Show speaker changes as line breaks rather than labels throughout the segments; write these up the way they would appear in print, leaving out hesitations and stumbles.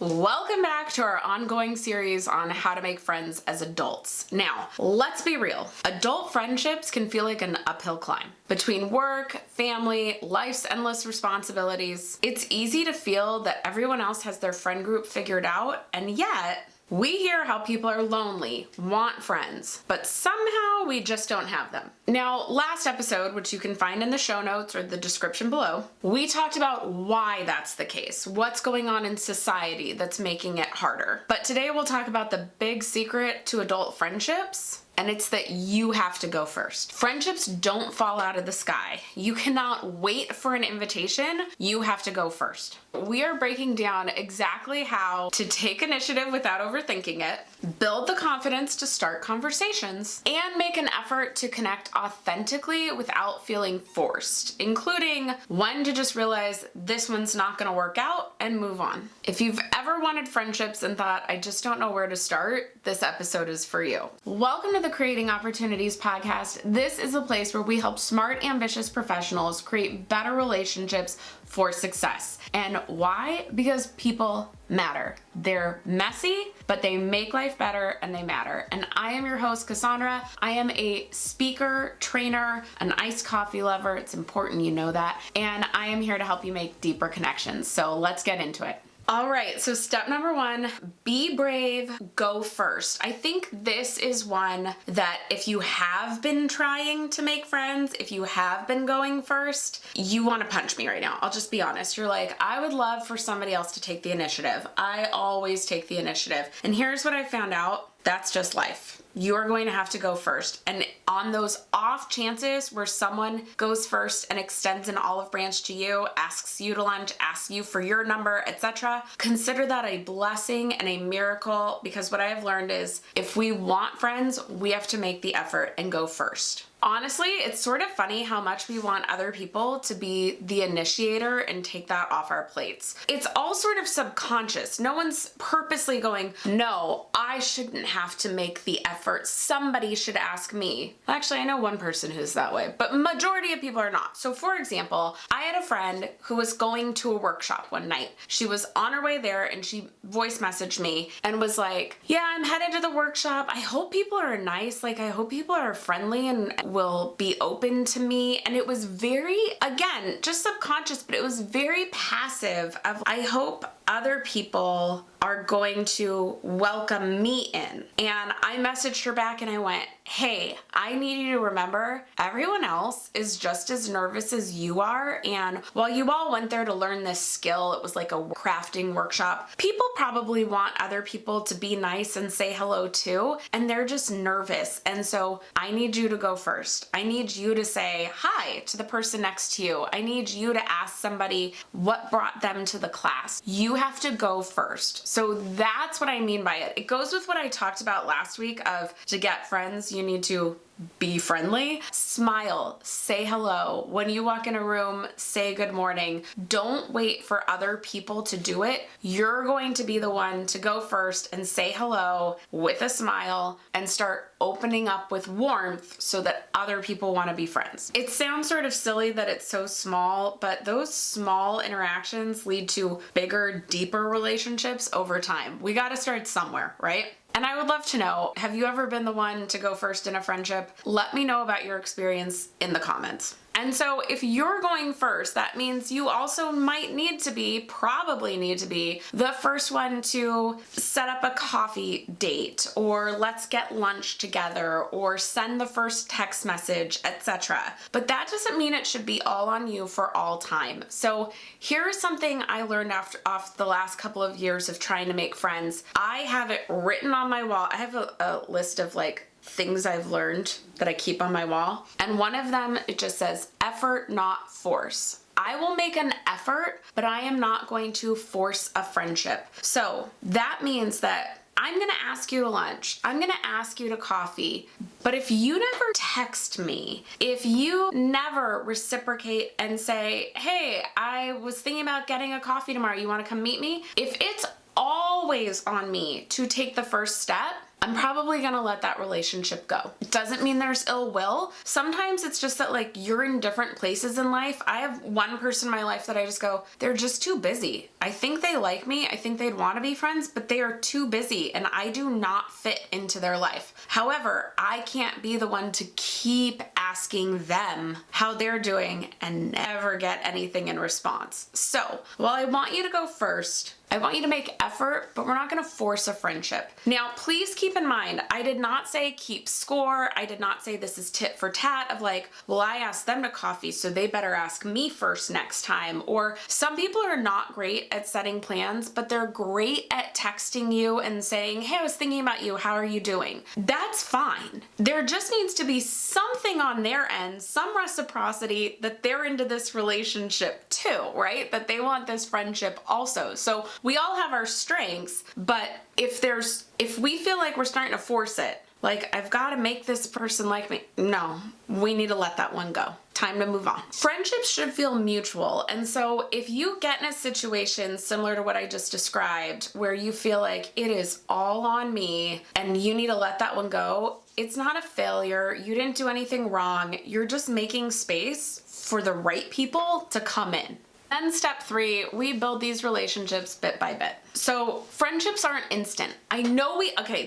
Welcome back to our ongoing series on how to make friends as adults. Now, let's be real. Adult friendships can feel like an uphill climb. Between work, family, life's endless responsibilities, it's easy to feel that everyone else has their friend group figured out, and yet we hear how people are lonely, want friends, but somehow we just don't have them. Now, last episode, which you can find in the show notes or the description below, we talked about why that's the case, what's going on in society that's making it harder. But today we'll talk about the big secret to adult friendships, and it's that you have to go first. Friendships don't fall out of the sky. You cannot wait for an invitation. You have to go first. We are breaking down exactly how to take initiative without overthinking it, build the confidence to start conversations, and make an effort to connect authentically without feeling forced, including when to just realize this one's not gonna work out and move on. If you've ever wanted friendships and thought, I just don't know where to start, this episode is for you. Welcome to the Creating Opportunities podcast. This is a place where we help smart, ambitious professionals create better relationships for success. And why? Because people matter. They're messy, but they make life better and they matter. And I am your host, Cassandra. I am a speaker, trainer, an iced coffee lover. It's important you know that. And I am here to help you make deeper connections. So let's get into it. All right, so step number one, be brave, go first. I think this is one that if you have been trying to make friends, if you have been going first, you want to punch me right now. I'll just be honest. You're like, I would love for somebody else to take the initiative. I always take the initiative. And here's what I found out. That's just life. You are going to have to go first. And on those off chances where someone goes first and extends an olive branch to you, asks you to lunch, asks you for your number, etc., consider that a blessing and a miracle, because what I have learned is if we want friends, we have to make the effort and go first. Honestly, it's sort of funny how much we want other people to be the initiator and take that off our plates. It's all sort of subconscious. No one's purposely going, no, I shouldn't have to make the effort. Somebody should ask me. Actually, I know one person who's that way, but majority of people are not. So for example, I had a friend who was going to a workshop one night. She was on her way there and she voice messaged me and was like, yeah, I'm headed to the workshop. I hope people are nice. Like, I hope people are friendly and will be open to me. And it was very, again, just subconscious, but it was very passive of, I hope other people are going to welcome me in. And I messaged her back and I went, hey, I need you to remember everyone else is just as nervous as you are. And while you all went there to learn this skill, it was like a crafting workshop, people probably want other people to be nice and say hello too. And they're just nervous. And so I need you to go first. I need you to say hi to the person next to you. I need you to ask somebody what brought them to the class. You have to go first. So that's what I mean by it. It goes with what I talked about last week of to get friends, you need to be friendly, smile, say hello. When you walk in a room, say good morning. Don't wait for other people to do it. You're going to be the one to go first and say hello with a smile and start opening up with warmth so that other people want to be friends. It sounds sort of silly that it's so small, but those small interactions lead to bigger, deeper relationships over time. We got to start somewhere, right? And I would love to know, have you ever been the one to go first in a friendship? Let me know about your experience in the comments. And so if you're going first, that means you also might probably need to be the first one to set up a coffee date, or let's get lunch together, or send the first text message, etc. But that doesn't mean it should be all on you for all time. So here's something I learned off the last couple of years of trying to make friends. I have it written on my wall. I have a list of like things I've learned that I keep on my wall. And one of them, it just says, effort, not force. I will make an effort, but I am not going to force a friendship. So that means that I'm gonna ask you to lunch. I'm gonna ask you to coffee. But if you never text me, if you never reciprocate and say, hey, I was thinking about getting a coffee tomorrow, you wanna come meet me? If it's always on me to take the first step, I'm probably gonna let that relationship go. It doesn't mean there's ill will. Sometimes it's just that like you're in different places in life. I have one person in my life that I just go, they're just too busy. I think they like me. I think they'd want to be friends, but they are too busy and I do not fit into their life. However, I can't be the one to keep asking them how they're doing and never get anything in response. So while I want you to go first, I want you to make effort, but we're not gonna force a friendship. Now, please keep in mind, I did not say keep score. I did not say this is tit for tat of like, well, I asked them to coffee, so they better ask me first next time. Or some people are not great at setting plans, but they're great at texting you and saying, hey, I was thinking about you. How are you doing? That's fine. There just needs to be something on their end, some reciprocity that they're into this relationship too, right? That they want this friendship also. So we all have our strengths, but if we feel like we're starting to force it, like I've got to make this person like me, no, we need to let that one go. Time to move on. Friendships should feel mutual. And so if you get in a situation similar to what I just described, where you feel like it is all on me and you need to let that one go, it's not a failure. You didn't do anything wrong. You're just making space for the right people to come in. Then step 3, we build these relationships bit by bit. So friendships aren't instant. I know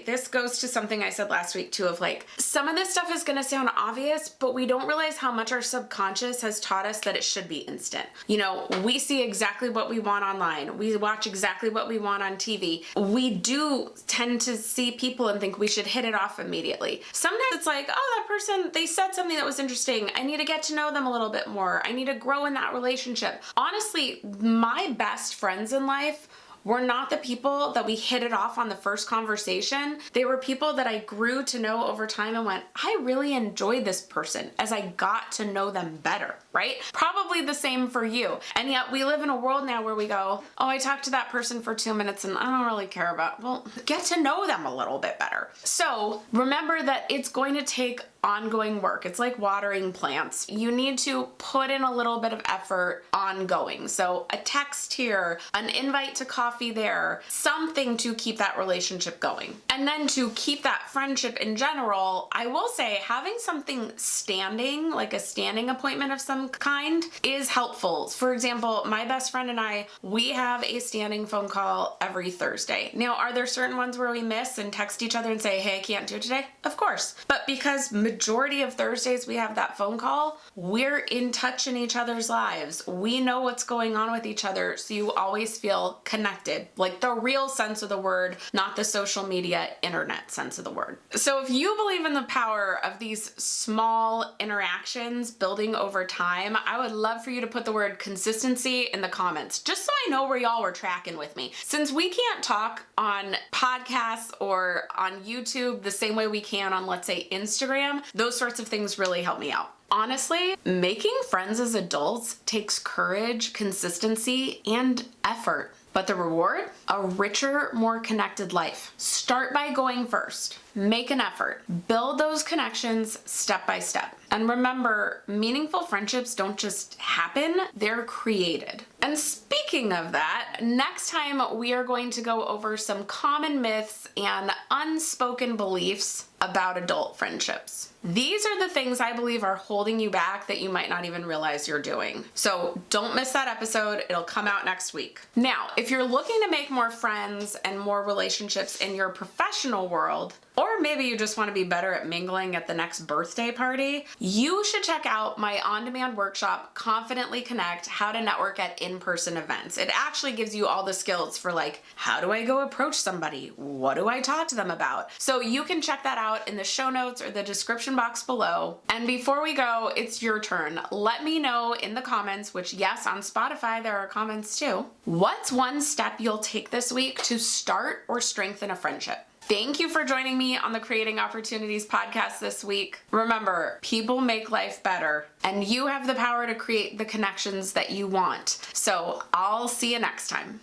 this goes to something I said last week too, of like, some of this stuff is gonna sound obvious, but we don't realize how much our subconscious has taught us that it should be instant. You know, we see exactly what we want online. We watch exactly what we want on TV. We do tend to see people and think we should hit it off immediately. Sometimes it's like, oh, that person, they said something that was interesting. I need to get to know them a little bit more. I need to grow in that relationship. Honestly, my best friends in life were not the people that we hit it off on the first conversation. They were people that I grew to know over time and went, I really enjoyed this person as I got to know them better, right? Probably the same for you. And yet we live in a world now where we go, oh, I talked to that person for 2 minutes and I don't really care about, well, get to know them a little bit better. So remember that it's going to take ongoing work. It's like watering plants. You need to put in a little bit of effort ongoing. So a text here, an invite to coffee there, something to keep that relationship going. And then to keep that friendship in general, I will say having something standing, like a standing appointment of some kind, is helpful. For example, my best friend and I, we have a standing phone call every Thursday. Now, are there certain ones where we miss and text each other and say, hey, I can't do it today? Of course. But because majority of Thursdays we have that phone call, we're in touch in each other's lives. We know what's going on with each other, so you always feel connected, like the real sense of the word, not the social media internet sense of the word. So if you believe in the power of these small interactions building over time, I would love for you to put the word consistency in the comments, just so I know where y'all were tracking with me. Since we can't talk on podcasts or on YouTube the same way we can on, let's say, Instagram, those sorts of things really help me out. Honestly, making friends as adults takes courage, consistency, and effort. But the reward? A richer, more connected life. Start by going first. Make an effort. Build those connections step by step. And remember, meaningful friendships don't just happen, they're created. And speaking of that, next time we are going to go over some common myths and unspoken beliefs about adult friendships. These are the things I believe are holding you back that you might not even realize you're doing. So don't miss that episode. It'll come out next week. Now, if you're looking to make more friends and more relationships in your professional world, or maybe you just want to be better at mingling at the next birthday party, you should check out my on-demand workshop, Confidently Connect, How to Network at In-Person Events. It actually gives you all the skills for like, how do I go approach somebody? What do I talk to them about? So you can check that out in the show notes or the description box below. And before we go, it's your turn. Let me know in the comments, which yes, on Spotify, there are comments too. What's one step you'll take this week to start or strengthen a friendship? Thank you for joining me on the Creating Opportunities podcast this week. Remember, people make life better, and you have the power to create the connections that you want. So I'll see you next time.